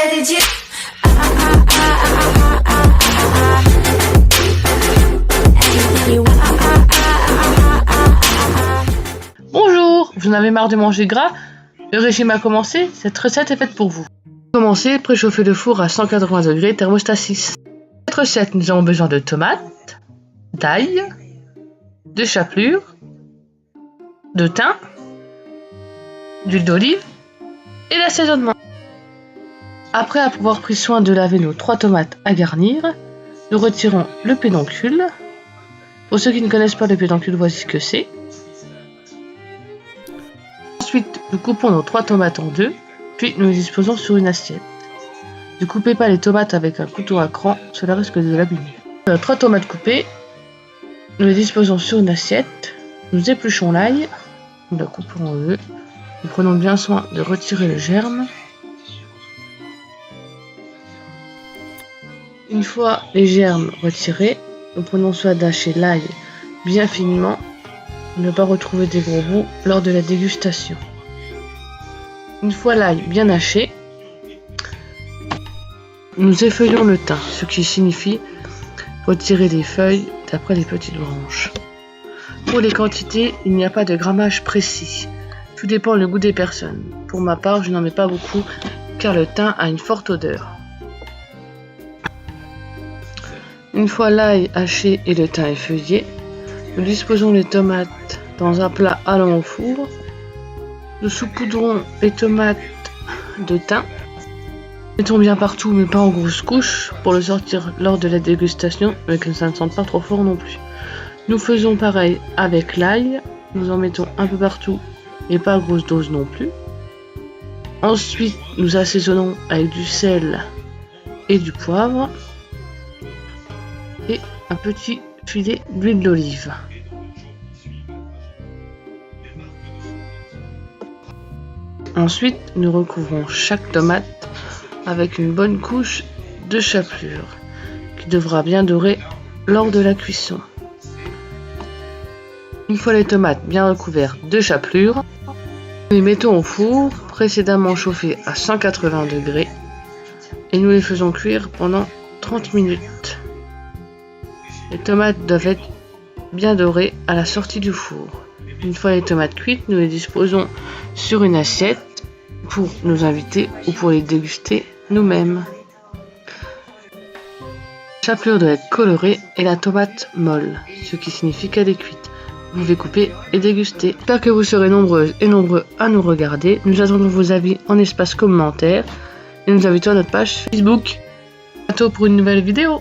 where did you? Bonjour, vous en avez marre de manger gras? Le régime a commencé, cette recette est faite pour vous. Commencez, préchauffez le four à 180 degrés, thermostat 6. Cette recette, nous avons besoin de tomates, d'ail, de chapelure, de thym, d'huile d'olive et l'assaisonnement. Après avoir pris soin de laver nos 3 tomates à garnir, nous retirons le pédoncule. Pour ceux qui ne connaissent pas le pédoncule, voici ce que c'est. Ensuite, nous coupons nos 3 tomates en deux, puis nous les disposons sur une assiette. Ne coupez pas les tomates avec un couteau à cran, cela risque de l'abîmer. 3 tomates coupées, nous les disposons sur une assiette. Nous épluchons l'ail, nous la coupons en deux. Nous prenons bien soin de retirer le germe. Une fois les germes retirés, nous prenons soin d'hacher l'ail bien finement pour ne pas retrouver des gros bouts lors de la dégustation. Une fois l'ail bien haché, nous effeuillons le thym, ce qui signifie retirer les feuilles d'après les petites branches. Pour les quantités, il n'y a pas de grammage précis. Tout dépend du goût des personnes. Pour ma part, je n'en mets pas beaucoup car le thym a une forte odeur. Une fois l'ail haché et le thym effeuillé, nous disposons les tomates dans un plat allant au four. Nous saupoudrons les tomates de thym. Mettons bien partout mais pas en grosses couches pour le sortir lors de la dégustation mais que ça ne sente pas trop fort non plus. Nous faisons pareil avec l'ail. Nous en mettons un peu partout et pas à grosse dose non plus. Ensuite, nous assaisonnons avec du sel et du poivre et un petit filet d'huile d'olive. Ensuite, nous recouvrons chaque tomate avec une bonne couche de chapelure qui devra bien dorer lors de la cuisson. Une fois les tomates bien recouvertes de chapelure, nous les mettons au four précédemment chauffé à 180 degrés et nous les faisons cuire pendant 30 minutes. Les tomates doivent être bien dorées à la sortie du four. Une fois les tomates cuites, nous les disposons sur une assiette pour nos invités ou pour les déguster nous-mêmes. La chapelure doit être colorée et la tomate molle, ce qui signifie qu'elle est cuite. Vous pouvez couper et déguster. J'espère que vous serez nombreuses et nombreux à nous regarder. Nous attendons vos avis en espace commentaire et nous invitons à notre page Facebook. À bientôt pour une nouvelle vidéo.